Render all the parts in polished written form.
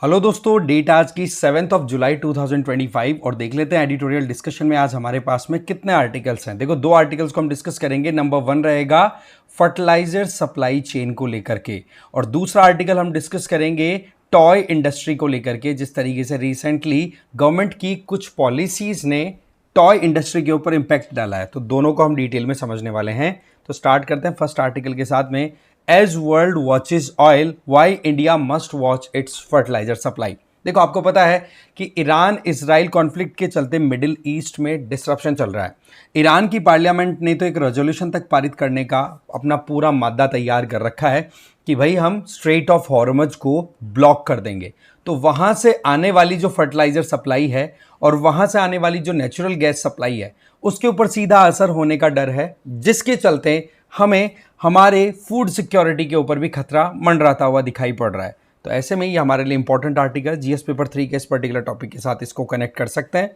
Hello दोस्तों, date आज की 7 जुलाई 2025 और देख लेते हैं एडिटोरियल डिस्कशन में आज हमारे पास में कितने आर्टिकल्स हैं। देखो, दो आर्टिकल्स को हम डिस्कस करेंगे। नंबर 1 रहेगा फर्टिलाइजर सप्लाई चेन को लेकर के, और दूसरा आर्टिकल हम डिस्कस करेंगे टॉय इंडस्ट्री को लेकर के। जिस तरीके से रिसेंटली गवर्नमेंट की कुछ पॉलिसीज ने टॉय इंडस्ट्री के ऊपर इंपैक्ट डाला है, तो दोनों को हम डिटेल में समझने वाले हैं। तो स्टार्ट करते हैं फर्स्ट आर्टिकल के साथ में। As world watches oil, why India must watch its fertiliser supply. देखो, आपको पता है कि ईरान इजराइल कॉन्फ्लिक्ट के चलते मिडिल ईस्ट में डिसरप्शन चल रहा है। ईरान की पार्लियामेंट ने तो एक रेजोल्यूशन तक पारित करने का अपना पूरा मादा तैयार कर रखा है कि भाई हम स्ट्रेट ऑफ हॉर्मुज को ब्लॉक कर देंगे। तो वहां से आने वाली जो फर्टिलाइजर सप्लाई है और वहां से आने वाली जो नेचुरल गैस सप्लाई है, उसके ऊपर सीधा असर होने का डर है, जिसके चलते हमें हमारे फूड सिक्योरिटी के ऊपर भी खतरा मंडराता हुआ दिखाई पड़ रहा है। तो ऐसे में ये हमारे लिए इंपॉर्टेंट आर्टिकल जीएस पेपर 3 के इस पर्टिकुलर टॉपिक के साथ इसको कनेक्ट कर सकते हैं।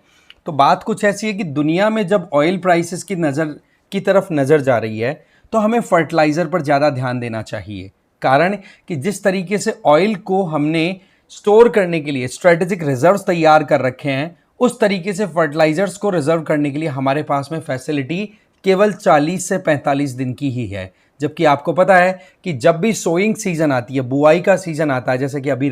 तो बात कुछ ऐसी है कि दुनिया में जब ऑयल प्राइसेस की तरफ नज़र जा रही है, तो हमें फर्टिलाइज़र पर ज़्यादा ध्यान देना चाहिए। कारण कि जिस तरीके से ऑयल को हमने स्टोर करने के लिए स्ट्रेटेजिक रिजर्व्स तैयार कर रखे हैं, उस तरीके से फर्टिलाइजर्स को रिजर्व करने के लिए हमारे पास में फैसिलिटी केवल 40 से 45 दिन की ही है। जबकि आपको पता है कि जब भी सोइंग सीजन आती है, बुआई का सीजन आता है, जैसे कि अभी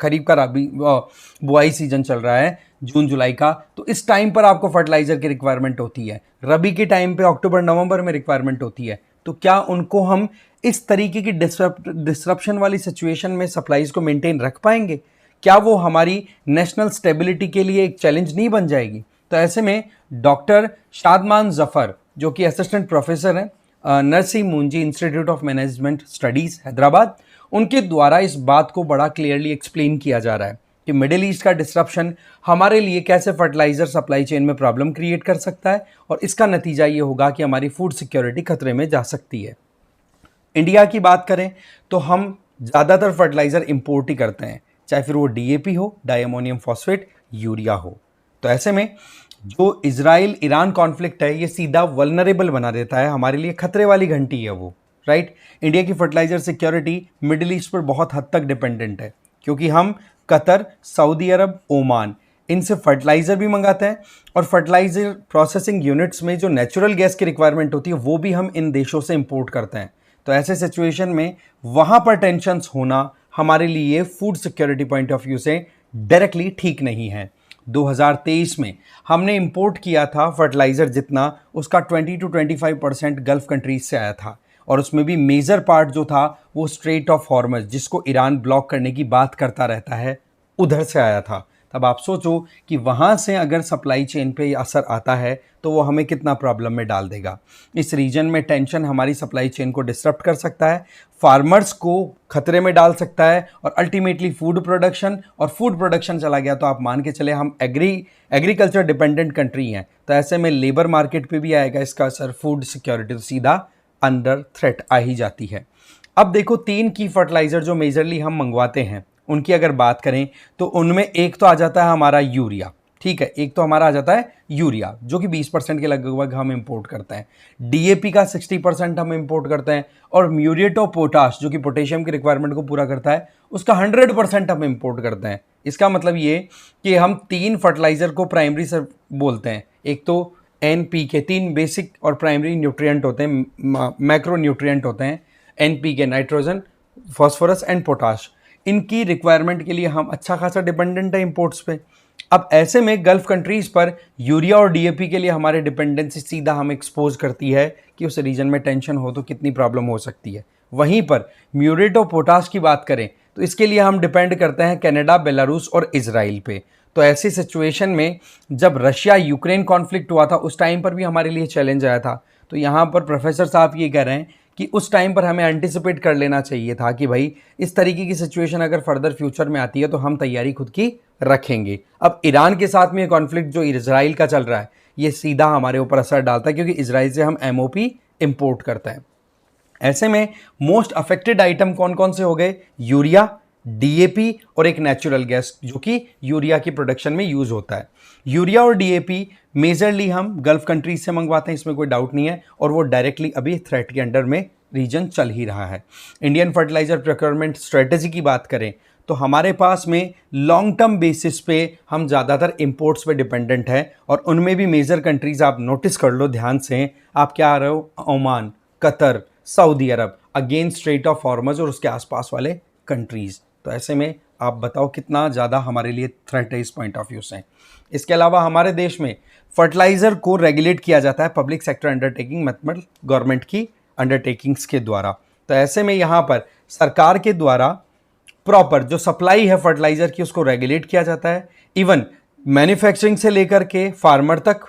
खरीफ का बुआई सीजन चल रहा है जून जुलाई का, तो इस टाइम पर आपको फर्टिलाइजर की रिक्वायरमेंट होती है। रबी के टाइम पे अक्टूबर नवंबर में रिक्वायरमेंट होती है। तो क्या उनको हम इस तरीके की डिसरप्शन वाली सिचुएशन में सप्लाईज को मेंटेन रख पाएंगे? क्या वो हमारी नेशनल स्टेबिलिटी के लिए एक चैलेंज नहीं बन जाएगी? तो ऐसे में डॉक्टर शादमान जफर, जो कि असिस्टेंट प्रोफेसर हैं नरसी मुंजी institute of management studies Hyderabad, उनके द्वारा इस बात को बड़ा क्लियरली एक्सप्लेन किया जा रहा है कि मिडिल ईस्ट का डिसरप्शन हमारे लिए कैसे फर्टिलाइजर सप्लाई चेन में प्रॉब्लम क्रिएट कर सकता है, और इसका नतीजा ये होगा कि हमारी फूड सिक्योरिटी खतरे में जा सकती है। इंडिया की बात करें तो हम ज़्यादातर फर्टिलाइजर इंपोर्ट ही करते हैं, चाहे फिर वो डीएपी हो, डाई अमोनियम फॉस्फेट, यूरिया हो। तो ऐसे में जो इजराइल ईरान कॉन्फ्लिक्ट है, ये सीधा वल्नरेबल बना देता है, हमारे लिए खतरे वाली घंटी है वो, राइट। इंडिया की फर्टिलाइजर सिक्योरिटी मिडिल ईस्ट पर बहुत हद तक डिपेंडेंट है, क्योंकि हम कतर, सऊदी अरब, ओमान, इनसे फर्टिलाइजर भी मंगाते हैं, और फर्टिलाइजर प्रोसेसिंग यूनिट्स में जो नेचुरल गैस की रिक्वायरमेंट होती है, वो भी हम इन देशों से इंपोर्ट करते हैं। तो ऐसे सिचुएशन में वहाँ पर टेंशन्स होना हमारे लिए food security point of view से डायरेक्टली ठीक नहीं है। 2023 में हमने इंपोर्ट किया था फर्टिलाइज़र जितना, उसका 20 to 25% गल्फ कंट्रीज से आया था, और उसमें भी मेजर पार्ट जो था वो स्ट्रेट ऑफ हॉर्मज, जिसको ईरान ब्लॉक करने की बात करता रहता है, उधर से आया था। तब आप सोचो कि वहाँ से अगर सप्लाई चेन पे असर आता है तो वो हमें कितना प्रॉब्लम में डाल देगा। इस रीजन में टेंशन हमारी सप्लाई चेन को डिस्टर्ब कर सकता है, फार्मर्स को खतरे में डाल सकता है, और अल्टीमेटली फूड प्रोडक्शन चला गया तो आप मान के चले हम एग्रीकल्चर डिपेंडेंट कंट्री हैं। तो ऐसे में लेबर मार्केट पे भी आएगा इसका असर, फूड सिक्योरिटी तो सीधा अंडर थ्रेट आ ही जाती है। अब देखो, 3 की फर्टिलाइज़र जो मेजरली हम मंगवाते हैं उनकी अगर बात करें तो उनमें एक तो आ जाता है हमारा यूरिया, ठीक है, एक तो हमारा आ जाता है यूरिया जो कि 20% के लगभग हम इंपोर्ट करते हैं। डीएपी का 60% हम इंपोर्ट करते हैं, और म्यूरेट ऑफ पोटाश जो कि पोटेशियम की रिक्वायरमेंट को पूरा करता है, उसका 100% हम इंपोर्ट करते हैं। इसका मतलब ये कि हम 3 फर्टिलाइजर को प्राइमरी से बोलते हैं। एक तो एनपीके, 3 बेसिक और प्राइमरी न्यूट्रिएंट होते हैं, मैक्रो न्यूट्रिएंट होते हैं। NPK nitrogen, phosphorus and potash, इनकी रिक्वायरमेंट के लिए हम अच्छा खासा डिपेंडेंट है इंपोर्ट्स पे। अब ऐसे में गल्फ कंट्रीज पर यूरिया और डीएपी के लिए हमारे डिपेंडेंसी सीधा हम एक्सपोज करती है कि उस रीजन में टेंशन हो तो कितनी प्रॉब्लम हो सकती है। वहीं पर म्यूरेट ऑफ पोटाश की बात करें तो इसके लिए हम डिपेंड करते हैं कनाडा, बेलारूस और इजराइल पे। तो ऐसी सिचुएशन में जब रशिया यूक्रेन कॉन्फ्लिक्ट हुआ था, उस टाइम पर भी हमारे लिए चैलेंज आया था। तो यहाँ पर प्रोफेसर साहब ये कह रहे हैं कि उस टाइम पर हमें एंटिसिपेट कर लेना चाहिए था कि भाई इस तरीके की सिचुएशन अगर फर्दर फ्यूचर में आती है तो हम तैयारी खुद की रखेंगे। अब ईरान के साथ में ये कॉन्फ्लिक्ट जो इजराइल का चल रहा है, ये सीधा हमारे ऊपर असर डालता है, क्योंकि इजराइल से हम एमओपी इंपोर्ट करते हैं। ऐसे में मोस्ट अफेक्टेड आइटम कौन कौन से हो गए? यूरिया, डीएपी और एक नेचुरल गैस जो कि यूरिया की प्रोडक्शन में यूज होता है। यूरिया और डीएपी मेजरली हम गल्फ कंट्रीज से मंगवाते हैं, इसमें कोई डाउट नहीं है, और वो डायरेक्टली अभी थ्रेट के अंडर में रीजन चल ही रहा है। इंडियन फर्टिलाइजर प्रोक्योरमेंट स्ट्रेटेजी की बात करें तो हमारे पास में लॉन्ग टर्म बेसिस पे हम ज़्यादातर इंपोर्ट्स पे डिपेंडेंट हैं, और उनमें भी मेजर कंट्रीज आप नोटिस कर लो ध्यान से। आप क्या आ रहे हो? Oman, Qatar, Saudi Arabia, again strait of Hormuz और उसके आसपास वाले कंट्रीज। तो ऐसे में आप बताओ कितना ज़्यादा हमारे लिए थ्रेट है इस पॉइंट ऑफ व्यू से। इसके अलावा हमारे देश में फर्टिलाइजर को रेगुलेट किया जाता है पब्लिक सेक्टर अंडरटेकिंग, मतलब गवर्नमेंट की अंडरटेकिंग्स के द्वारा। तो ऐसे में यहाँ पर सरकार के द्वारा प्रॉपर जो सप्लाई है फर्टिलाइजर की उसको रेगुलेट किया जाता है। इवन मैन्युफैक्चरिंग से लेकर के फार्मर तक,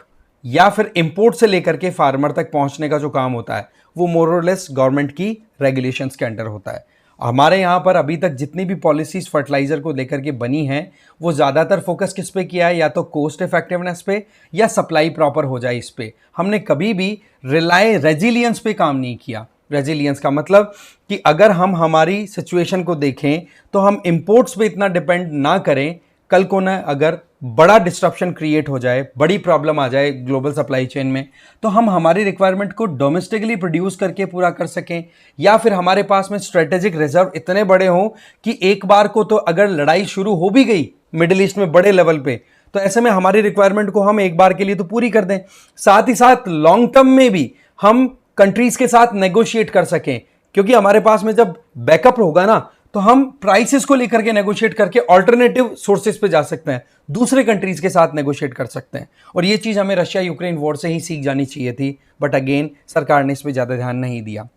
या फिर इंपोर्ट से लेकर के फार्मर तक पहुंचने का जो काम होता है वो मोर और लेस गवर्नमेंट की रेगुलेशंस के अंडर होता है। हमारे यहाँ पर अभी तक जितनी भी पॉलिसीज फर्टिलाइजर को लेकर के बनी हैं वो ज़्यादातर फोकस किस पे किया है? या तो कॉस्ट इफेक्टिवनेस पे या सप्लाई प्रॉपर हो जाए इस पे। हमने कभी भी रेजिलियंस पे काम नहीं किया। रेजिलियंस का मतलब कि अगर हम हमारी सिचुएशन को देखें तो हम इंपोर्ट्स पे इतना डिपेंड ना करें, कल को ना अगर बड़ा डिस्ट्रप्शन क्रिएट हो जाए, बड़ी प्रॉब्लम आ जाए ग्लोबल सप्लाई चेन में, तो हम हमारी रिक्वायरमेंट को डोमेस्टिकली प्रोड्यूस करके पूरा कर सकें, या फिर हमारे पास में स्ट्रेटेजिक रिजर्व इतने बड़े हों कि एक बार को तो अगर लड़ाई शुरू हो भी गई मिडिल ईस्ट में बड़े लेवल पे, तो ऐसे में हमारी रिक्वायरमेंट को हम एक बार के लिए तो पूरी कर दें। साथ ही साथ लॉन्ग टर्म में भी हम कंट्रीज के साथ नेगोशिएट कर सकें, क्योंकि हमारे पास में जब बैकअप होगा ना तो हम प्राइसेस को लेकर के नेगोशिएट करके ऑल्टरनेटिव सोर्सेज पे जा सकते हैं, दूसरे कंट्रीज के साथ नेगोशिएट कर सकते हैं। और ये चीज हमें रशिया यूक्रेन वॉर से ही सीख जानी चाहिए थी, बट अगेन सरकार ने इस पर ज्यादा ध्यान नहीं दिया।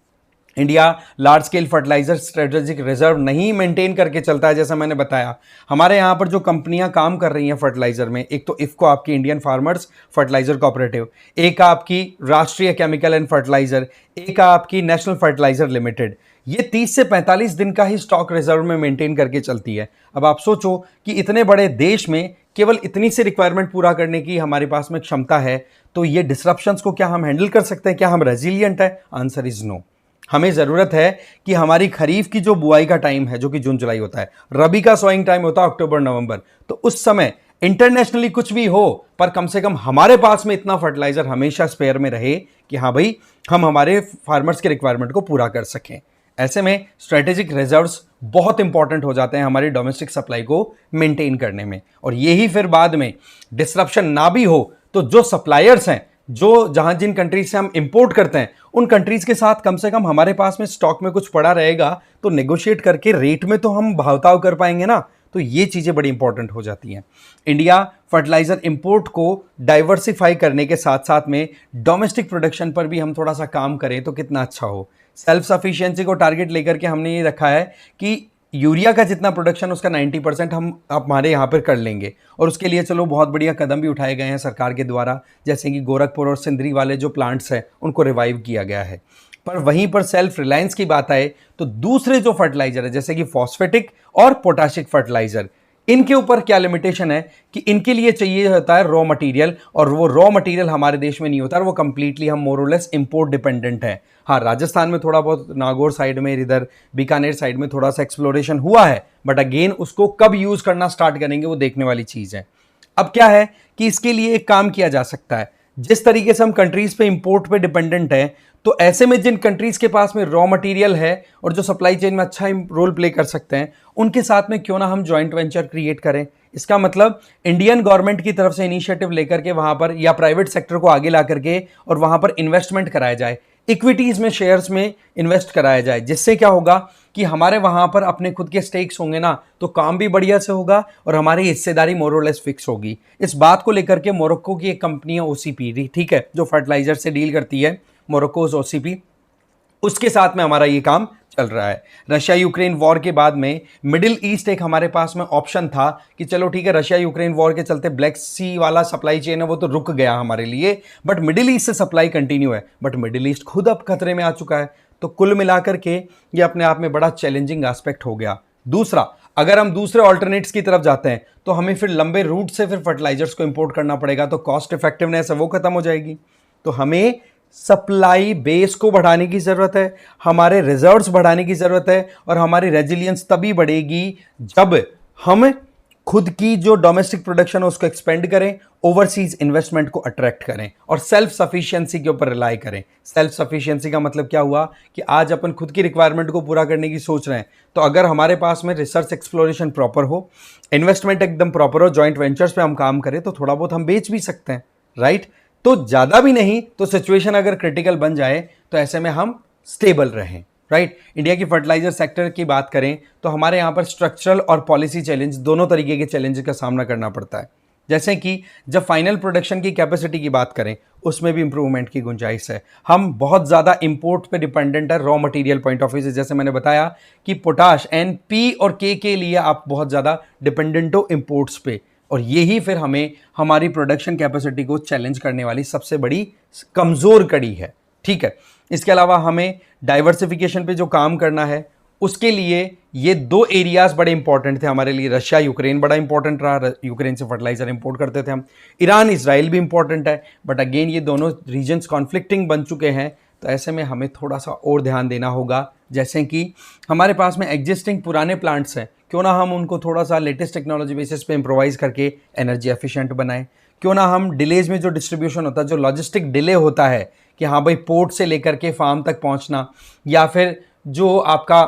India large scale fertiliser strategic reserve नहीं मेंटेन करके चलता है। जैसा मैंने बताया, हमारे यहाँ पर जो कंपनियां काम कर रही हैं फर्टिलाइजर में, एक तो इफको आपकी इंडियन फार्मर्स फर्टिलाइजर कोऑपरेटिव, एक आपकी राष्ट्रीय केमिकल एंड फर्टिलाइजर, एक आपकी नेशनल फर्टिलाइजर लिमिटेड, ये 30 से 45 दिन का ही स्टॉक रिजर्व में मेंटेन करके चलती है। अब आप सोचो कि इतने बड़े देश में केवल इतनी सी रिक्वायरमेंट पूरा करने की हमारे पास में क्षमता है, तो ये डिसरप्शंस को क्या हम हैंडल कर सकते हैं? क्या हम रेजिलियंट है? Answer is no. हमें ज़रूरत है कि हमारी खरीफ की जो बुआई का टाइम है, जो कि जून जुलाई होता है, रबी का सोइंग टाइम होता है अक्टूबर नवंबर, तो उस समय इंटरनेशनली कुछ भी हो पर कम से कम हमारे पास में इतना फर्टिलाइजर हमेशा स्पेयर में रहे कि हाँ भाई हम हमारे फार्मर्स के रिक्वायरमेंट को पूरा कर सकें। ऐसे में स्ट्रेटेजिक रिजर्व्स बहुत इंपॉर्टेंट हो जाते हैं हमारी डोमेस्टिक सप्लाई को मेंटेन करने में। और यही फिर बाद में डिसरप्शन ना भी हो तो जो सप्लायर्स हैं, जो जहां जिन कंट्रीज से हम इंपोर्ट करते हैं, उन कंट्रीज के साथ कम से कम हमारे पास में स्टॉक में कुछ पड़ा रहेगा, तो नेगोशिएट करके रेट में तो हम भावताव कर पाएंगे ना। तो ये चीजें बड़ी इंपॉर्टेंट हो जाती हैं। इंडिया फर्टिलाइजर इंपोर्ट को डाइवर्सिफाई करने के साथ साथ में डोमेस्टिक प्रोडक्शन पर भी हम थोड़ा सा काम करें तो कितना अच्छा हो। सेल्फ सफिशिएंसी को टारगेट लेकर के हमने ये रखा है कि यूरिया का जितना प्रोडक्शन उसका 90% हम हमारे यहाँ पर कर लेंगे, और उसके लिए चलो बहुत बढ़िया कदम भी उठाए गए हैं सरकार के द्वारा, जैसे कि गोरखपुर और सिंदरी वाले जो प्लांट्स हैं उनको रिवाइव किया गया है। पर वहीं पर सेल्फ रिलायंस की बात आए तो दूसरे जो फर्टिलाइजर है जैसे कि फॉस्फेटिक और पोटाशिक फर्टिलाइजर, इनके ऊपर क्या लिमिटेशन है कि इनके लिए चाहिए होता है रॉ मटेरियल, और वो रॉ मटेरियल हमारे देश में नहीं होता, वो कंप्लीटली हम मोर और लेस इंपोर्ट डिपेंडेंट है। हाँ, राजस्थान में थोड़ा बहुत नागौर साइड में, इधर बीकानेर साइड में थोड़ा सा एक्सप्लोरेशन हुआ है, बट अगेन उसको कब यूज करना स्टार्ट करेंगे वो देखने वाली चीज है। अब क्या है कि इसके लिए एक काम किया जा सकता है, जिस तरीके से हम कंट्रीज पे इंपोर्ट पे डिपेंडेंट है, तो ऐसे में जिन कंट्रीज के पास में रॉ मटेरियल है और जो सप्लाई चेन में अच्छा रोल प्ले कर सकते हैं, उनके साथ में क्यों ना हम जॉइंट वेंचर क्रिएट करें। इसका मतलब इंडियन गवर्नमेंट की तरफ से इनिशिएटिव लेकर के वहां पर, या प्राइवेट सेक्टर को आगे ला करके और वहां पर इन्वेस्टमेंट कराया जाए, इक्विटीज में, शेयर्स में इन्वेस्ट कराया जाए, जिससे क्या होगा कि हमारे वहां पर अपने खुद के स्टेक्स होंगे ना, तो काम भी बढ़िया से होगा और हमारी हिस्सेदारी मोर और लेस फिक्स होगी। इस बात को लेकर के मोरक्को की एक कंपनी है ओसीपी, ठीक है, जो फर्टिलाइजर से डील करती है, मोरक्कोज ओसीपी, उसके साथ में हमारा ये काम चल रहा है। रशिया यूक्रेन वॉर के बाद में मिडिल ईस्ट एक हमारे पास में ऑप्शन था कि चलो ठीक है, रशिया यूक्रेन वॉर के चलते ब्लैक सी वाला सप्लाई चेन है वो तो रुक गया हमारे लिए, बट मिडिल ईस्ट से सप्लाई कंटिन्यू है। बट मिडिल ईस्ट खुद अब खतरे में आ चुका है, तो कुल मिलाकर के ये अपने आप में बड़ा चैलेंजिंग एस्पेक्ट हो गया। दूसरा, अगर हम दूसरे ऑल्टरनेट्स की तरफ जाते हैं तो हमें फिर लंबे रूट से फिर फर्टिलाइजर्स को इंपोर्ट करना पड़ेगा, तो कॉस्ट इफेक्टिवनेस है वो खत्म हो जाएगी। तो हमें सप्लाई बेस को बढ़ाने की ज़रूरत है, हमारे रिजर्व्स बढ़ाने की ज़रूरत है, और हमारी रेजिलियंस तभी बढ़ेगी जब हम खुद की जो डोमेस्टिक प्रोडक्शन है उसको एक्सपेंड करें, ओवरसीज इन्वेस्टमेंट को अट्रैक्ट करें और सेल्फ सफिशिएंसी के ऊपर रिलाई करें। सेल्फ सफिशिएंसी का मतलब क्या हुआ कि आज अपन खुद की रिक्वायरमेंट को पूरा करने की सोच रहे हैं, तो अगर हमारे पास में रिसर्च एक्सप्लोरेशन प्रॉपर हो, इन्वेस्टमेंट एकदम प्रॉपर हो, जॉइंट वेंचर्स पे हम काम करें, तो थोड़ा बहुत हम बेच भी सकते हैं, राइट। तो ज़्यादा भी नहीं, तो सिचुएशन अगर क्रिटिकल बन जाए तो ऐसे में हम स्टेबल रहें, राइट। इंडिया की फर्टिलाइजर सेक्टर की बात करें तो हमारे यहाँ पर स्ट्रक्चरल और पॉलिसी चैलेंज, दोनों तरीके के चैलेंज का सामना करना पड़ता है। जैसे कि जब फाइनल प्रोडक्शन की कैपेसिटी की बात करें, उसमें भी इंप्रूवमेंट की गुंजाइश है। हम बहुत ज़्यादा इंपोर्ट पे डिपेंडेंट है raw material point of view से। जैसे मैंने बताया कि पोटाश एन पी और के लिए आप बहुत ज़्यादा डिपेंडेंट हो इंपोर्ट्स पे, और यही फिर हमें हमारी प्रोडक्शन कैपेसिटी को चैलेंज करने वाली सबसे बड़ी कमज़ोर कड़ी है, ठीक है। इसके अलावा हमें डाइवर्सिफिकेशन पे जो काम करना है, उसके लिए ये दो एरियाज बड़े इंपॉर्टेंट थे हमारे लिए। रशिया यूक्रेन बड़ा इंपॉर्टेंट रहा, यूक्रेन से फर्टिलाइजर इंपोर्ट करते थे हम। ईरान इजराइल भी इंपॉर्टेंट है, बट अगेन ये दोनों रीजन्स कॉन्फ्लिक्टिंग बन चुके हैं, तो ऐसे में हमें थोड़ा सा और ध्यान देना होगा। जैसे कि हमारे पास में एग्जिस्टिंग पुराने प्लांट्स हैं, क्यों ना हम उनको थोड़ा सा लेटेस्ट टेक्नोलॉजी बेसिस पे इम्प्रोवाइज करके एनर्जी एफिशिएंट बनाएं। क्यों ना हम डिलेज में जो डिस्ट्रीब्यूशन होता है, जो लॉजिस्टिक डिले होता है कि हाँ भाई पोर्ट से लेकर के फार्म तक पहुंचना, या फिर जो आपका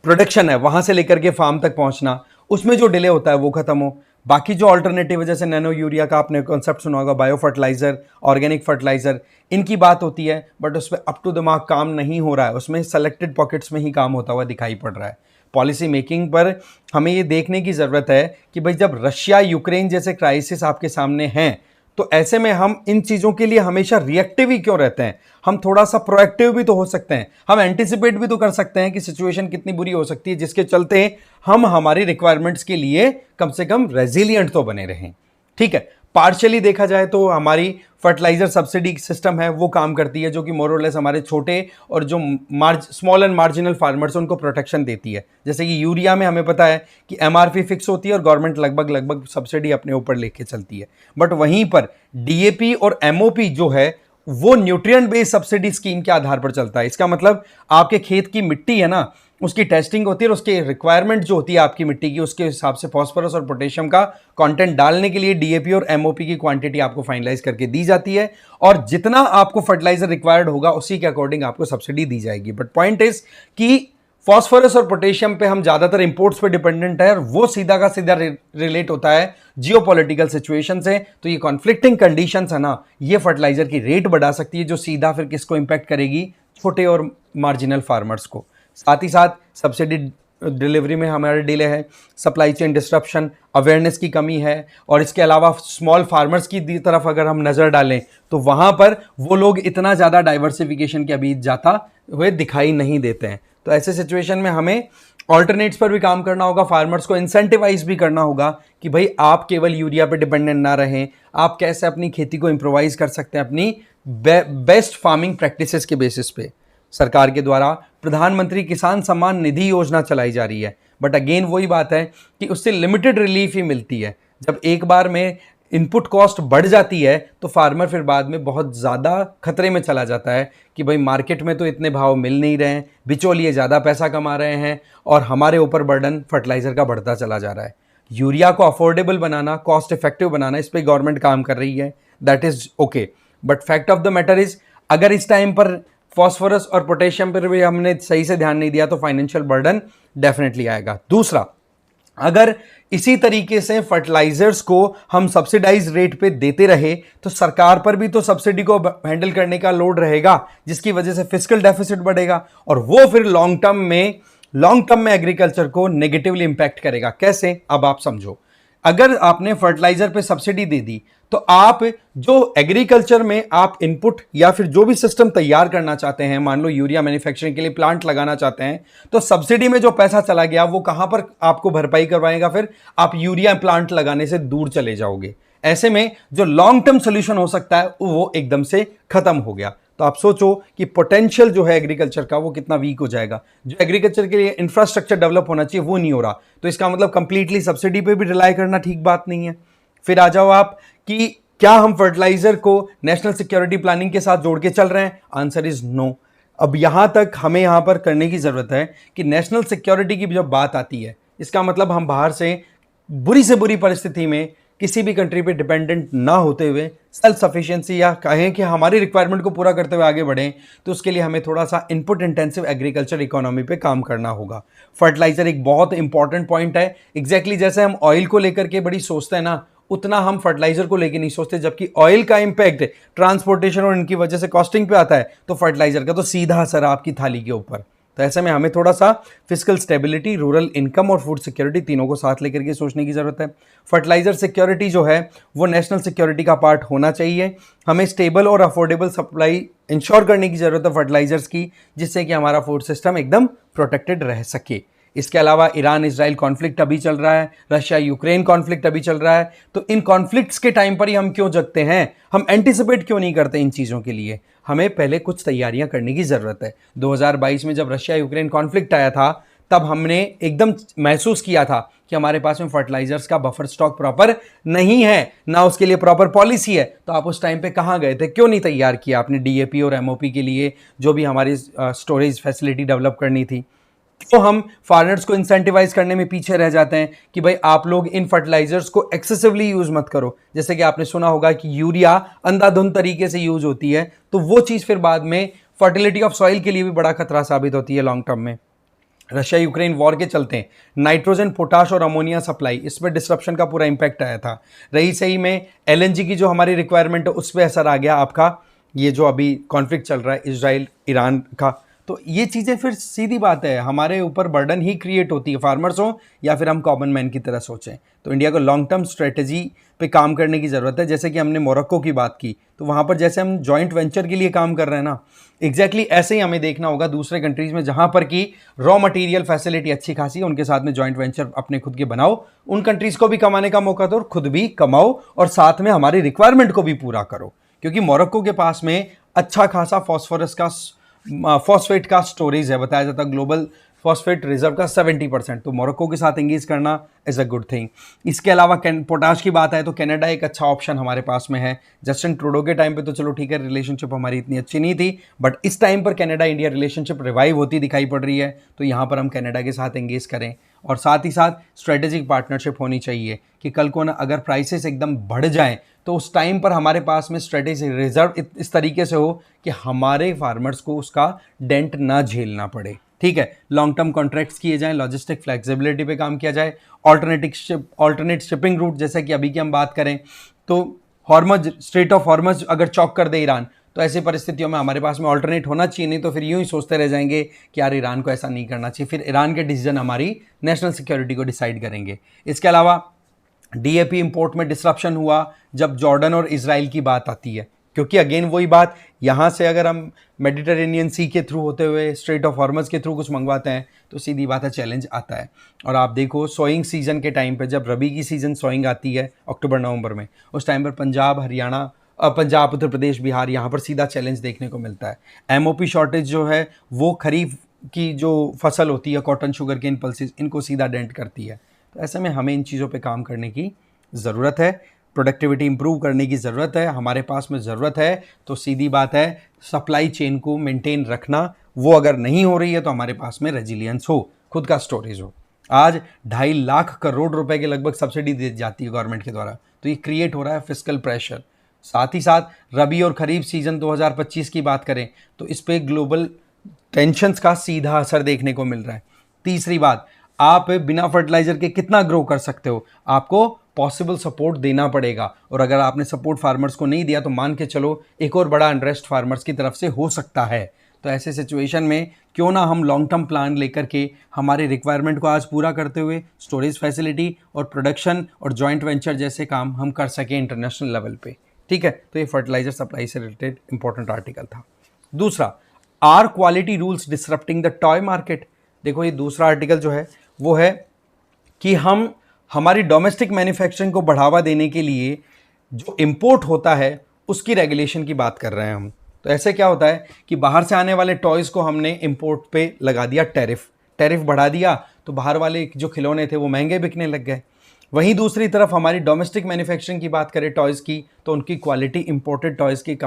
प्रोडक्शन है वहां से लेकर के फार्म तक पहुंचना, उसमें जो डिले होता है वो खत्म हो। बाकी जो ऑल्टरनेटिव है, जैसे नैनो यूरिया का आपने कॉन्सेप्ट सुना होगा, बायो फर्टिलाइजर, ऑर्गेनिक फर्टिलाइजर, इनकी बात होती है, बट उस पर अप टू दिमाग काम नहीं हो रहा है, उसमें सेलेक्टेड पॉकेट्स में ही काम होता हुआ दिखाई पड़ रहा है। पॉलिसी मेकिंग पर हमें ये देखने की ज़रूरत है कि भाई जब रशिया यूक्रेन जैसे क्राइसिस आपके सामने हैं, तो ऐसे में हम इन चीज़ों के लिए हमेशा रिएक्टिव ही क्यों रहते हैं? हम थोड़ा सा प्रोएक्टिव भी तो हो सकते हैं, हम एंटिसिपेट भी तो कर सकते हैं कि सिचुएशन कितनी बुरी हो सकती है, जिसके चलते हम हमारी रिक्वायरमेंट्स के लिए कम से कम रेजिलिएंट तो बने रहें, ठीक है। पार्शियली देखा जाए तो हमारी फर्टिलाइजर सब्सिडी सिस्टम है वो काम करती है, जो कि मोर और लेस हमारे छोटे और जो स्मॉल एंड मार्जिनल फार्मर्स उनको प्रोटेक्शन देती है। जैसे कि यूरिया में हमें पता है कि एमआरपी फिक्स होती है और गवर्नमेंट लगभग सब्सिडी अपने ऊपर लेके चलती है, बट वहीं पर डीएपी और एमओपी जो है वो न्यूट्रिएंट बेस्ड सब्सिडी स्कीम के आधार पर चलता है। इसका मतलब आपके खेत की मिट्टी है ना, उसकी टेस्टिंग होती है और उसकी रिक्वायरमेंट जो होती है आपकी मिट्टी की, उसके हिसाब से फास्फोरस और पोटेशियम का कंटेंट डालने के लिए डीएपी और एमओपी की क्वांटिटी आपको फाइनलाइज करके दी जाती है, और जितना आपको फर्टिलाइजर रिक्वायर्ड होगा उसी के अकॉर्डिंग आपको सब्सिडी दी जाएगी। बट पॉइंट इज कि फास्फोरस और पोटेशियम पे हम ज्यादातर इंपोर्ट्स पे डिपेंडेंट है, और वो सीधा का सीधा रिलेट होता है जियोपॉलिटिकल सिचुएशन से। तो ये कॉन्फ्लिक्टिंग कंडीशंस है ना, ये फर्टिलाइजर की रेट बढ़ा सकती है, जो सीधा फिर किसको इंपैक्ट करेगी? छोटे और मार्जिनल फार्मर्स को। साथ ही साथ सब्सिडी डिलीवरी में हमारे डिले है, सप्लाई चेन डिस्ट्रप्शन, अवेयरनेस की कमी है, और इसके अलावा स्मॉल फार्मर्स की तरफ अगर हम नज़र डालें तो वहाँ पर वो लोग इतना ज़्यादा डाइवर्सिफिकेशन के अभी जाता हुए दिखाई नहीं देते हैं। तो ऐसे सिचुएशन में हमें ऑल्टरनेट्स पर भी काम करना होगा, फार्मर्स को इंसेंटिवाइज भी करना होगा कि भाई आप केवल यूरिया पे डिपेंडेंट ना रहें, आप कैसे अपनी खेती को इम्प्रोवाइज कर सकते हैं अपनी बेस्ट फार्मिंग प्रैक्टिसेस के बेसिस पे। सरकार के द्वारा प्रधानमंत्री किसान सम्मान निधि योजना चलाई जा रही है, बट अगेन वही बात है कि उससे लिमिटेड रिलीफ ही मिलती है। जब एक बार में इनपुट कॉस्ट बढ़ जाती है तो फार्मर फिर बाद में बहुत ज़्यादा खतरे में चला जाता है कि भाई मार्केट में तो इतने भाव मिल नहीं रहे हैं, बिचौलिए ज़्यादा पैसा कमा रहे हैं, और हमारे ऊपर बर्डन फर्टिलाइज़र का बढ़ता चला जा रहा है। यूरिया को अफोर्डेबल बनाना, कॉस्ट इफेक्टिव बनाना, इस पर गवर्नमेंट काम कर रही है, that is okay, but fact of the matter is अगर इस टाइम पर फॉस्फोरस और पोटेशियम पर भी हमने सही से ध्यान नहीं दिया तो फाइनेंशियल बर्डन डेफिनेटली आएगा। दूसरा, अगर इसी तरीके से फर्टिलाइजर्स को हम सब्सिडाइज रेट पे देते रहे तो सरकार पर भी तो सब्सिडी को हैंडल करने का लोड रहेगा, जिसकी वजह से फिस्कल डेफिसिट बढ़ेगा, और वो फिर लॉन्ग टर्म में एग्रीकल्चर को नेगेटिवली इंपैक्ट करेगा। कैसे? अब आप समझो, अगर आपने फर्टिलाइजर पे सब्सिडी दे दी तो आप जो एग्रीकल्चर में आप इनपुट या फिर जो भी सिस्टम तैयार करना चाहते हैं, मान लो यूरिया मैन्युफैक्चरिंग के लिए प्लांट लगाना चाहते हैं, तो सब्सिडी में जो पैसा चला गया वो कहां पर आपको भरपाई करवाएगा? फिर आप यूरिया प्लांट लगाने से दूर चले जाओगे। ऐसे में जो लॉन्ग टर्म सोल्यूशन हो सकता है वो एकदम से खत्म हो गया। तो आप सोचो कि पोटेंशियल जो है एग्रीकल्चर का वो कितना वीक हो जाएगा। जो एग्रीकल्चर के लिए इंफ्रास्ट्रक्चर डेवलप होना चाहिए वो नहीं हो रहा, तो इसका मतलब कंप्लीटली सब्सिडी पे भी रिलाई करना ठीक बात नहीं है। फिर आ जाओ आप कि क्या हम फर्टिलाइजर को नेशनल सिक्योरिटी प्लानिंग के साथ जोड़ के चल रहे हैं? Answer is no. अब यहां तक हमें यहां पर करने की जरूरत है कि नेशनल सिक्योरिटी की जब बात आती है, इसका मतलब हम बाहर से बुरी से बुरी परिस्थिति में किसी भी कंट्री पे डिपेंडेंट ना होते हुए सेल्फ सफिशिएंसी या कहें कि हमारी रिक्वायरमेंट को पूरा करते हुए आगे बढ़ें, तो उसके लिए हमें थोड़ा सा इनपुट इंटेंसिव एग्रीकल्चर इकोनॉमी पे काम करना होगा। फर्टिलाइजर एक बहुत इंपॉर्टेंट पॉइंट है। एग्जैक्टली जैसे हम ऑयल को लेकर के बड़ी सोचते हैं ना, उतना हम फर्टिलाइजर को लेकर नहीं सोचते। जबकि ऑयल का इंपैक्ट ट्रांसपोर्टेशन और इनकी वजह से कॉस्टिंग पे आता है, तो फर्टिलाइजर का तो सीधा असर आपकी थाली के ऊपर। तो ऐसे में हमें थोड़ा सा फिजिकल स्टेबिलिटी, रूरल इनकम और फूड सिक्योरिटी तीनों को साथ लेकर के सोचने की जरूरत है। फर्टिलाइजर सिक्योरिटी जो है वो नेशनल सिक्योरिटी का पार्ट होना चाहिए। हमें स्टेबल और अफोर्डेबल सप्लाई इंश्योर करने की जरूरत है फर्टिलाइजर्स की, जिससे कि हमारा फूड सिस्टम एकदम प्रोटेक्टेड रह सके। इसके अलावा ईरान इजराइल कॉन्फ्लिक्ट अभी चल रहा है, रशिया यूक्रेन कॉन्फ्लिक्ट अभी चल रहा है। तो इन कॉन्फ्लिक्ट्स के टाइम पर ही हम क्यों जगते हैं, हम एंटिसिपेट क्यों नहीं करते इन चीज़ों के लिए? हमें पहले कुछ तैयारियां करने की ज़रूरत है। 2022 में जब रशिया यूक्रेन कॉन्फ्लिक्ट आया था, तब हमने एकदम महसूस किया था कि हमारे पास में फर्टिलाइजर्स का बफर स्टॉक प्रॉपर नहीं है, ना उसके लिए प्रॉपर पॉलिसी है। तो आप उस टाइम पे कहाँ गए थे, क्यों नहीं तैयार किया आपने डीएपी और एमओपी के लिए जो भी हमारी स्टोरेज फैसिलिटी डेवलप करनी थी? तो हम फार्मर्स को इंसेंटिवाइज करने में पीछे रह जाते हैं कि भाई आप लोग इन फर्टिलाइजर्स को एक्सेसिवली यूज मत करो। जैसे कि आपने सुना होगा कि यूरिया अंधाधुंध तरीके से यूज होती है, तो वो चीज फिर बाद में फर्टिलिटी ऑफ सॉइल के लिए भी बड़ा खतरा साबित होती है लॉन्ग टर्म में। रशिया यूक्रेन वॉर के चलते नाइट्रोजन, पोटाश और अमोनिया सप्लाई, इसमें डिस्रप्शन का पूरा इंपैक्ट आया था। रही सही में एलएनजी की जो हमारी रिक्वायरमेंट है उस पर असर आ गया आपका, ये जो अभी कॉन्फ्लिक्ट चल रहा है इजराइल ईरान का। तो ये चीज़ें फिर सीधी बात है हमारे ऊपर बर्डन ही क्रिएट होती है, फार्मर्स हो या फिर हम कॉमन मैन की तरह सोचें। तो इंडिया को लॉन्ग टर्म स्ट्रेटजी पे काम करने की ज़रूरत है। जैसे कि हमने मोरक्को की बात की, तो वहाँ पर जैसे हम जॉइंट वेंचर के लिए काम कर रहे हैं ना, एग्जैक्टली ऐसे ही हमें देखना होगा दूसरे कंट्रीज़ में जहाँ पर की रॉ मटेरियल फैसिलिटी अच्छी खासी है, उनके साथ में जॉइंट वेंचर अपने खुद के बनाओ, उन कंट्रीज़ को भी कमाने का मौका दो और खुद भी कमाओ और साथ में हमारी रिक्वायरमेंट को भी पूरा करो। क्योंकि मोरक्को के पास में अच्छा खासा फॉस्फेट का स्टोरेज है, बताया जाता है ग्लोबल फॉस्फेट रिजर्व का 70%। तो मोरक्को के साथ एंगेज करना इज अ गुड थिंग। इसके अलावा पोटाश की बात है तो कनाडा एक अच्छा ऑप्शन हमारे पास में है। जस्टिन ट्रूडो के टाइम पे तो चलो ठीक है, रिलेशनशिप हमारी इतनी अच्छी नहीं थी, बट इस टाइम पर कनाडा इंडिया रिलेशनशिप रिवाइव होती दिखाई पड़ रही है। तो यहाँ पर हम कनाडा के साथ एंगेज करें और साथ ही साथ स्ट्रेटेजिक पार्टनरशिप होनी चाहिए कि कल को ना अगर प्राइसेस एकदम बढ़ जाएं तो उस टाइम पर हमारे पास में स्ट्रेटेजिक रिजर्व इस तरीके से हो कि हमारे फार्मर्स को उसका डेंट ना झेलना पड़े। ठीक है, लॉन्ग टर्म कॉन्ट्रैक्ट्स किए जाएं, लॉजिस्टिक फ्लेक्सिबिलिटी पे काम किया जाए, ऑल्टरनेट शिपिंग रूट, जैसे कि अभी की हम बात करें तो हॉर्मज, स्ट्रेट ऑफ हॉर्मज अगर चौक कर दे ईरान, तो ऐसी परिस्थितियों में हमारे पास में ऑल्टरनेट होना चाहिए। नहीं तो फिर यूं ही सोचते रह जाएंगे कि यार ईरान को ऐसा नहीं करना चाहिए, फिर ईरान के डिसीजन हमारी नेशनल सिक्योरिटी को डिसाइड करेंगे। इसके अलावा डीएपी इंपोर्ट में डिसरप्शन हुआ जब जॉर्डन और इजराइल की बात आती है, क्योंकि अगेन वही बात, यहाँ से अगर हम मेडिटेरेनियन सी के थ्रू होते हुए स्ट्रेट ऑफ हॉर्मज के थ्रू कुछ मंगवाते हैं तो सीधी बात है चैलेंज आता है। और आप देखो सोइंग सीजन के टाइम पे, जब रबी की सीजन सोइंग आती है अक्टूबर नवंबर में, उस टाइम पर पंजाब, हरियाणा, पंजाब, उत्तर प्रदेश, बिहार, यहाँ पर सीधा चैलेंज देखने को मिलता है। एमओपी शॉर्टेज जो है वो खरीफ की जो फसल होती है, कॉटन, शुगर केन, पल्सेस, इनको सीधा डेंट करती है। तो ऐसे में हमें इन चीज़ों पे काम करने की ज़रूरत है, प्रोडक्टिविटी इंप्रूव करने की ज़रूरत है, हमारे पास में ज़रूरत है। तो सीधी बात है सप्लाई चेन को मेंटेन रखना, वो अगर नहीं हो रही है तो हमारे पास में रेजिलियंस हो, खुद का स्टोरेज हो। आज 2.5 लाख करोड़ रुपए के लगभग सब्सिडी दी जाती है गवर्नमेंट के द्वारा, तो ये क्रिएट हो रहा है फिस्कल प्रेशर। साथ ही साथ रबी और खरीफ सीजन 2025 की बात करें तो इस पे ग्लोबल टेंशन्स का सीधा असर देखने को मिल रहा है। तीसरी बात, आप बिना फर्टिलाइजर के कितना ग्रो कर सकते हो, आपको पॉसिबल सपोर्ट देना पड़ेगा। और अगर आपने सपोर्ट फार्मर्स को नहीं दिया तो मान के चलो एक और बड़ा अनरेस्ट फार्मर्स की तरफ से हो सकता है। तो ऐसे सिचुएशन में क्यों ना हम लॉन्ग टर्म प्लान लेकर के हमारे रिक्वायरमेंट को आज पूरा करते हुए स्टोरेज फैसिलिटी और प्रोडक्शन और जॉइंट वेंचर जैसे काम हम कर सकें इंटरनेशनल लेवल पे। ठीक है, तो ये फर्टिलाइजर सप्लाई से रिलेटेड इंपॉर्टेंट आर्टिकल था। दूसरा, are quality rules disrupting the toy market. देखो ये दूसरा आर्टिकल जो है वो है कि हम हमारी डोमेस्टिक मैन्युफैक्चरिंग को बढ़ावा देने के लिए जो इंपोर्ट होता है उसकी रेगुलेशन की बात कर रहे हैं हम। तो ऐसे क्या होता है कि बाहर से आने वाले टॉयज़ को हमने इंपोर्ट पे लगा दिया टैरिफ बढ़ा दिया, तो बाहर वाले जो खिलौने थे वो महंगे बिकने लग गए। वहीं दूसरी तरफ हमारी डोमेस्टिक मैन्युफैक्चरिंग की बात करें टॉयज़ की, तो उनकी क्वालिटी इंपोर्टेड टॉयज़ की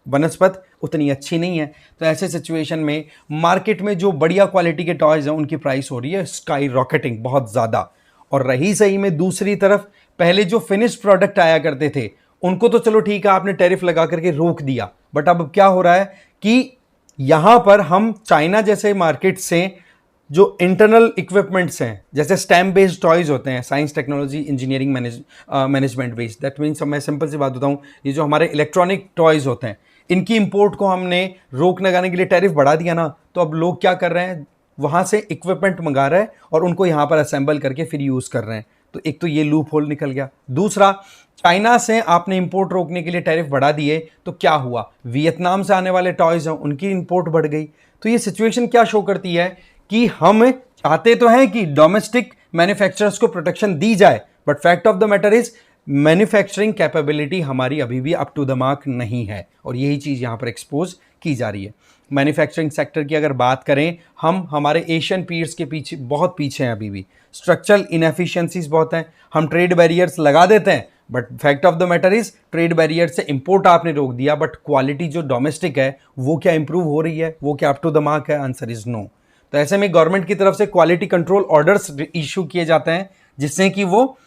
बनस्पत उतनी अच्छी नहीं है। तो ऐसे सिचुएशन में मार्केट में जो बढ़िया क्वालिटी के टॉयज़ हैं उनकी प्राइस हो रही है स्काई रॉकेटिंग बहुत ज़्यादा, और रही सही में दूसरी तरफ पहले जो फिनिश्ड प्रोडक्ट आया करते थे उनको तो चलो ठीक है आपने टैरिफ लगा करके रोक दिया, बट अब क्या हो रहा है कि यहां पर हम चाइना जैसे मार्केट से जो इंटरनल इक्विपमेंट्स हैं, जैसे स्टेम बेस्ड टॉयज होते हैं, science technology engineering management based, that means मैं सिंपल सी बात बताऊं, ये जो हमारे इलेक्ट्रॉनिक टॉयज होते हैं इनकी इंपोर्ट को हमने रोक लगाने के लिए टैरिफ बढ़ा दिया ना, तो अब लोग क्या कर रहे हैं, वहां से इक्विपमेंट मंगा रहे हैं और उनको यहां पर असेंबल करके फिर यूज कर रहे हैं। तो एक तो ये लूप होल निकल गया। दूसरा, चाइना से आपने इंपोर्ट रोकने के लिए टैरिफ बढ़ा दिए तो क्या हुआ, वियतनाम से आने वाले टॉयज हैं उनकी इंपोर्ट बढ़ गई। तो ये सिचुएशन क्या शो करती है कि हम चाहते तो हैं कि डोमेस्टिक मैन्युफैक्चरर्स को प्रोटेक्शन दी जाए, but fact of the matter is manufacturing capability हमारी अभी भी अप टू द मार्क नहीं है, और यही चीज यहां पर एक्सपोज की जा रही है। मैन्युफैक्चरिंग सेक्टर की अगर बात करें, हम हमारे एशियन पीयर्स के पीछे बहुत पीछे हैं, अभी भी स्ट्रक्चरल इनएफिशिएंसीज बहुत हैं। हम ट्रेड बैरियर्स लगा देते हैं, but fact of the matter is trade barrier से इंपोर्ट आपने रोक दिया, बट क्वालिटी जो डोमेस्टिक है वो क्या इंप्रूव हो रही है, वो क्या अप टू द मार्क है? Answer is no. तो ऐसे में गवर्नमेंट की तरफ से क्वालिटी कंट्रोल ऑर्डर्स इशू किए जाते हैं जिससे कि वो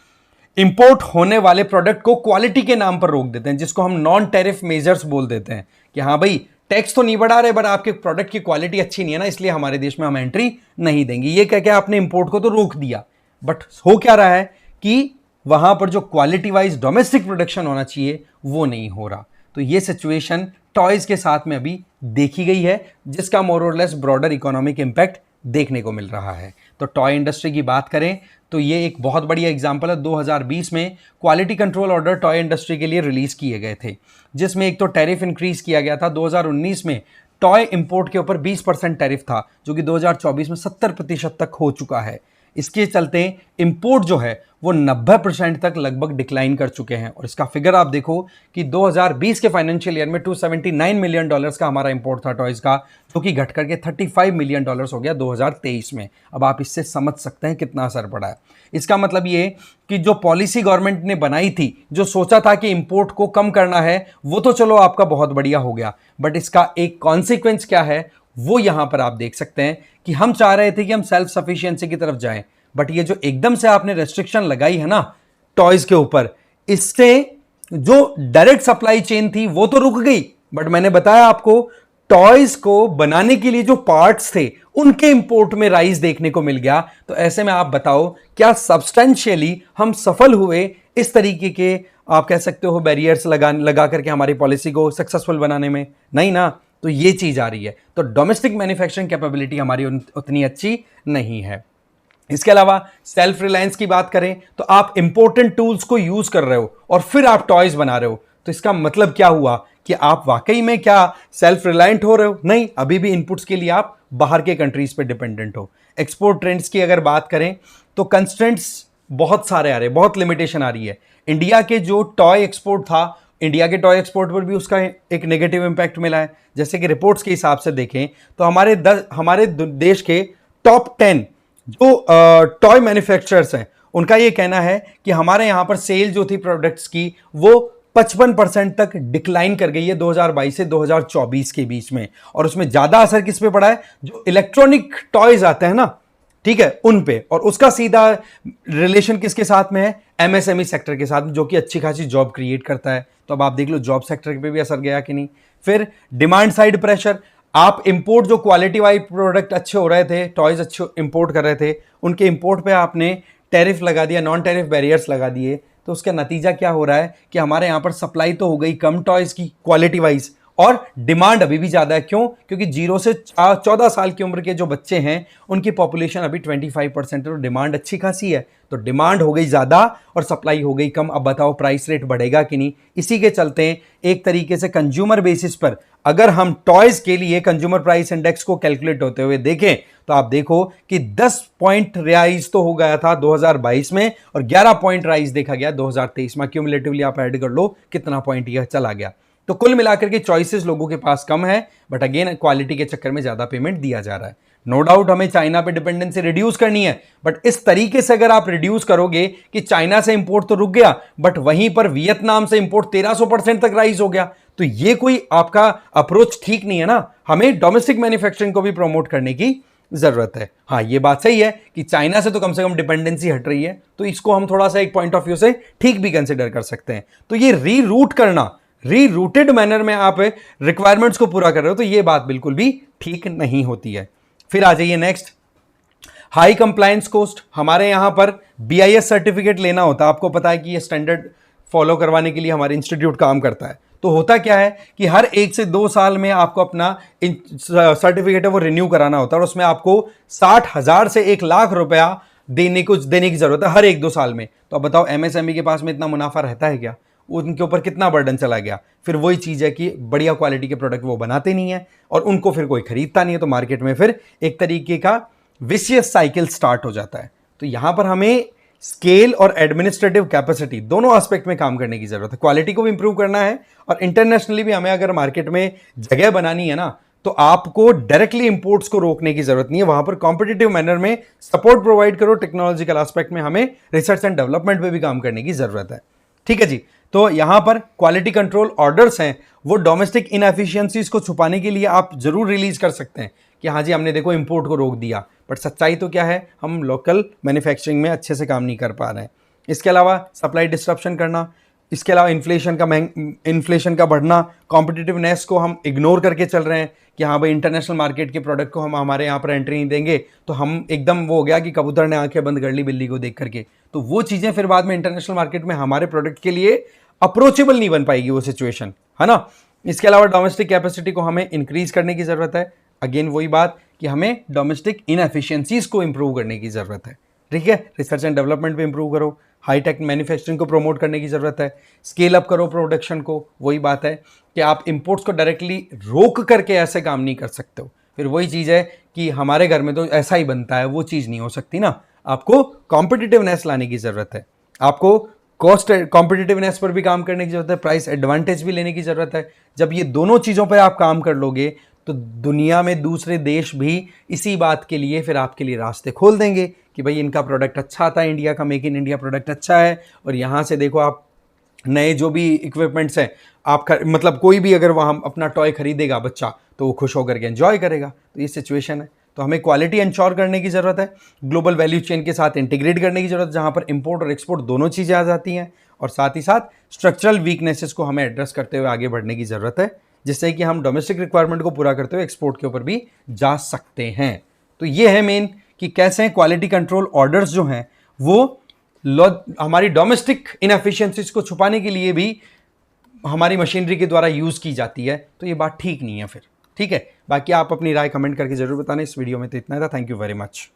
इंपोर्ट होने वाले प्रोडक्ट को क्वालिटी के नाम पर रोक देते हैं, जिसको हम नॉन टैरिफ मेजर्स बोल देते हैं कि हाँ भाई टैक्स तो नहीं बढ़ा रहे बट आपके प्रोडक्ट की क्वालिटी अच्छी नहीं है ना, इसलिए हमारे देश में हम एंट्री नहीं देंगे। ये कह के आपने इंपोर्ट को तो रोक दिया, बट हो क्या रहा है कि वहां पर जो क्वालिटी वाइज डोमेस्टिक प्रोडक्शन होना चाहिए वो नहीं हो रहा। तो ये सिचुएशन टॉयज के साथ में अभी देखी गई है, जिसका मोर और लेस ब्रॉडर इकोनॉमिक इंपैक्ट देखने को मिल रहा है। तो टॉय इंडस्ट्री की बात करें तो ये एक बहुत बढ़िया एग्जांपल है। 2020 में quality control order toy industry के लिए रिलीज किए गए थे, जिसमें एक तो टैरिफ इंक्रीज किया गया था। 2019 में टॉय इंपोर्ट के ऊपर 20% टैरिफ था, जो कि 2024 में 70% तक हो चुका है। इसके चलते इंपोर्ट जो है वो 90% तक लगभग डिक्लाइन कर चुके हैं, और इसका फिगर आप देखो कि 2020 के फाइनेंशियल ईयर में $279 मिलियन का हमारा इंपोर्ट था टॉयज का, जो कि घट करके $35 मिलियन हो गया 2023 में। अब आप इससे समझ सकते हैं कितना असर पड़ा है। इसका मतलब ये कि जो पॉलिसी गवर्नमेंट ने बनाई थी, जो सोचा था कि इंपोर्ट को कम करना है, वो तो चलो आपका बहुत बढ़िया हो गया, बट इसका एक कॉन्सिक्वेंस क्या है वो यहां पर आप देख सकते हैं कि हम चाह रहे थे कि हम सेल्फ सफिशिएंसी की तरफ जाएं, बट ये जो एकदम से आपने रेस्ट्रिक्शन लगाई है ना टॉयज के ऊपर, इससे जो डायरेक्ट सप्लाई चेन थी वो तो रुक गई, बट मैंने बताया आपको टॉयज को बनाने के लिए जो पार्ट्स थे उनके इंपोर्ट में राइज देखने को मिल गया। तो ऐसे में आप बताओ क्या हम सफल हुए इस तरीके के, आप कह सकते हो, बैरियर्स लगा करके हमारी पॉलिसी को सक्सेसफुल बनाने में? नहीं ना। तो ये चीज आ रही है। तो डोमेस्टिक मैन्युफैक्चरिंग कैपेबिलिटी हमारी उतनी अच्छी नहीं है। इसके अलावा सेल्फ रिलायंस की बात करें तो आप इंपोर्टेंट टूल्स को यूज कर रहे हो और फिर आप टॉयज बना रहे हो, तो इसका मतलब क्या हुआ कि आप वाकई में क्या सेल्फ रिलायंट हो रहे हो? नहीं, अभी भी इनपुट्स के लिए आप बाहर के कंट्रीज पे डिपेंडेंट हो। एक्सपोर्ट ट्रेंड्स की अगर बात करें तो कंस्ट्रेंट्स बहुत सारे आ रहे हैं, बहुत लिमिटेशन आ रही है। इंडिया के जो टॉय एक्सपोर्ट था, इंडिया के टॉय एक्सपोर्ट पर भी उसका एक नेगेटिव इंपैक्ट मिला है। जैसे कि रिपोर्ट्स के हिसाब से देखें तो हमारे देश के टॉप 10 जो टॉय मैन्युफैक्चरर्स हैं उनका ये कहना है कि हमारे यहां पर सेल जो थी प्रोडक्ट्स की वो 55% तक डिक्लाइन कर गई है 2022 से 2024 के बीच में। और उसमें ज्यादा असर किस पे पड़ा है? जो इलेक्ट्रॉनिक टॉयज आते हैं ना, ठीक है, उन पे। और उसका सीधा रिलेशन किसके साथ में है? एमएसएमई सेक्टर के साथ, जो कि अच्छी खासी जॉब क्रिएट करता है। तो अब आप देख लो जॉब सेक्टर पे भी असर गया कि नहीं। फिर डिमांड साइड प्रेशर, आप इंपोर्ट जो क्वालिटी वाइज प्रोडक्ट अच्छे हो रहे थे, टॉयज अच्छे इंपोर्ट कर रहे थे, उनके इंपोर्ट पे आपने टैरिफ लगा दिया, नॉन टैरिफ बैरियर्स लगा दिए। तो उसका नतीजा क्या हो रहा है कि हमारे यहां पर सप्लाई तो हो गई कम टॉयज की क्वालिटी वाइज, और डिमांड अभी भी ज्यादा है। क्यों? क्योंकि 0 से 14 साल की उम्र के जो बच्चे हैं उनकी पॉपुलेशन अभी 25% है, तो डिमांड अच्छी खासी है। तो डिमांड हो गई ज्यादा और सप्लाई हो गई कम। अब बताओ प्राइस रेट बढ़ेगा कि नहीं? इसी के चलते एक तरीके से कंज्यूमर बेसिस पर अगर हम टॉयज के लिए कंज्यूमर प्राइस इंडेक्स को कैलकुलेट होते हुए देखें तो आप देखो कि 10 पॉइंट राइज तो हो गया था 2022 में, और 11 पॉइंट राइज देखा गया 2023 में। क्यूमुलेटिवली आप ऐड कर लो कितना पॉइंट यह चला गया। तो कुल मिलाकर के चॉइसेस लोगों के पास कम है, बट अगेन क्वालिटी के चक्कर में ज्यादा पेमेंट दिया जा रहा है। नो डाउट हमें चाइना पे डिपेंडेंसी रिड्यूस करनी है, बट इस तरीके से अगर आप रिड्यूस करोगे कि चाइना से इंपोर्ट तो रुक गया, बट वहीं पर वियतनाम से इंपोर्ट 1300% तक राइज हो गया, तो ये कोई आपका अप्रोच ठीक नहीं है ना। हमें डोमेस्टिक मैन्युफैक्चरिंग को भी प्रमोट करने की जरूरत है। हाँ, ये बात सही है कि चाइना से तो कम से कम डिपेंडेंसी हट रही है, तो इसको हम थोड़ा सा एक पॉइंट ऑफ व्यू से ठीक भी कंसिडर कर सकते हैं। तो ये रीरूट करना, रीरूटेड मैनर में आप रिक्वायरमेंट्स को पूरा कर रहे हो, तो ये बात बिल्कुल भी ठीक नहीं होती है। फिर आ जाइए नेक्स्ट, हाई कंप्लायंस कॉस्ट। हमारे यहां पर बीआईएस सर्टिफिकेट लेना होता है, आपको पता है कि ये स्टैंडर्ड फॉलो करवाने के लिए हमारे इंस्टीट्यूट काम करता है। तो होता क्या है कि हर 1 से 2 साल में आपको अपना सर्टिफिकेट है वो रिन्यू कराना होता है, और उसमें आपको 60,000 से 1 लाख रुपया देने की जरूरत है हर 1-2 साल में। तो अब बताओ एमएसएमई के पास में इतना मुनाफा रहता है क्या? उनके ऊपर कितना बर्डन चला गया। फिर वही चीज है कि बढ़िया क्वालिटी के प्रोडक्ट वो बनाते नहीं है और उनको फिर कोई खरीदता नहीं है, तो मार्केट में फिर एक तरीके का विशियस साइकिल स्टार्ट हो जाता है। तो यहां पर हमें स्केल और एडमिनिस्ट्रेटिव कैपेसिटी दोनों एस्पेक्ट में काम करने की जरूरत है। क्वालिटी को भी इंप्रूव करना है और इंटरनेशनली भी हमें अगर मार्केट में जगह बनानी है ना, तो आपको डायरेक्टली इंपोर्ट्स को रोकने की जरूरत नहीं है। वहां पर कॉम्पिटिटिव मैनर में सपोर्ट प्रोवाइड करो, टेक्नोलॉजिकल एस्पेक्ट में हमें रिसर्च एंड डेवलपमेंट पे भी काम करने की जरूरत है। ठीक है जी। तो यहां पर क्वालिटी कंट्रोल ऑर्डर्स हैं, वो डोमेस्टिक इनएफिशिएंसीज को छुपाने के लिए आप जरूर रिलीज कर सकते हैं कि हाँ जी हमने देखो इंपोर्ट को रोक दिया, बट सच्चाई तो क्या है, हम लोकल मैन्युफैक्चरिंग में अच्छे से काम नहीं कर पा रहे हैं। इसके अलावा सप्लाई डिस्ट्रप्शन करना, इसके अलावा इन्फ्लेशन का बढ़ना, कॉम्पिटिटिवनेस को हम इग्नोर करके चल रहे हैं कि हाँ भाई इंटरनेशनल मार्केट के प्रोडक्ट को हम हमारे यहाँ पर एंट्री नहीं देंगे, तो हम एकदम वो हो गया कि कबूतर ने आंखें बंद कर ली बिल्ली को देख करके। तो वो चीज़ें फिर बाद में इंटरनेशनल मार्केट में हमारे प्रोडक्ट के लिए अप्रोचेबल नहीं बन पाएगी वो सिचुएशन, है ना। इसके अलावा डोमेस्टिक कैपेसिटी को हमें इंक्रीज करने की ज़रूरत है। अगेन वही बात कि हमें डोमेस्टिक इनएफिशिएंसीज को इंप्रूव करने की ज़रूरत है। ठीक है, रिसर्च एंड डेवलपमेंट पे इंप्रूव करो, हाईटेक मैन्युफैक्चरिंग को प्रमोट करने की ज़रूरत है, स्केल अप करो प्रोडक्शन को। वही बात है कि आप इंपोर्ट्स को डायरेक्टली रोक करके ऐसे काम नहीं कर सकते हो। फिर वही चीज़ है कि हमारे घर में तो ऐसा ही बनता है, वो चीज़ नहीं हो सकती ना। आपको कॉम्पिटिटिवनेस लाने की ज़रूरत है, आपको कॉस्ट कॉम्पिटिटिवनेस पर भी काम करने की ज़रूरत है, प्राइस एडवांटेज भी लेने की ज़रूरत है। जब ये दोनों चीज़ों पर आप काम कर लोगे तो दुनिया में दूसरे देश भी इसी बात के लिए फिर आपके लिए रास्ते खोल देंगे कि भाई इनका प्रोडक्ट अच्छा आता है, इंडिया का मेक इन इंडिया प्रोडक्ट अच्छा है, और यहाँ से देखो आप नए जो भी इक्विपमेंट्स हैं आप मतलब कोई भी अगर वहाँ अपना टॉय खरीदेगा बच्चा तो वो खुश होकर के एंजॉय करेगा। तो ये सिचुएशन है। तो हमें क्वालिटी इंश्योर करने की ज़रूरत है, ग्लोबल वैल्यू चेन के साथ इंटीग्रेट करने की ज़रूरत है जहाँ पर इंपोर्ट और एक्सपोर्ट दोनों चीज़ें आ जाती हैं, और साथ ही साथ स्ट्रक्चरल वीकनेसेस को हमें एड्रेस करते हुए आगे बढ़ने की ज़रूरत है, जिससे कि हम डोमेस्टिक रिक्वायरमेंट को पूरा करते हुए एक्सपोर्ट के ऊपर भी जा सकते हैं। तो ये है मेन कि कैसे क्वालिटी कंट्रोल ऑर्डर्स जो हैं वो हमारी डोमेस्टिक इनएफिशिएंसीज को छुपाने के लिए भी हमारी मशीनरी के द्वारा यूज़ की जाती है। तो ये बात ठीक नहीं है फिर। ठीक है, बाकी आप अपनी राय कमेंट करके जरूर बताना। इस वीडियो में तो इतना था। Thank you very much.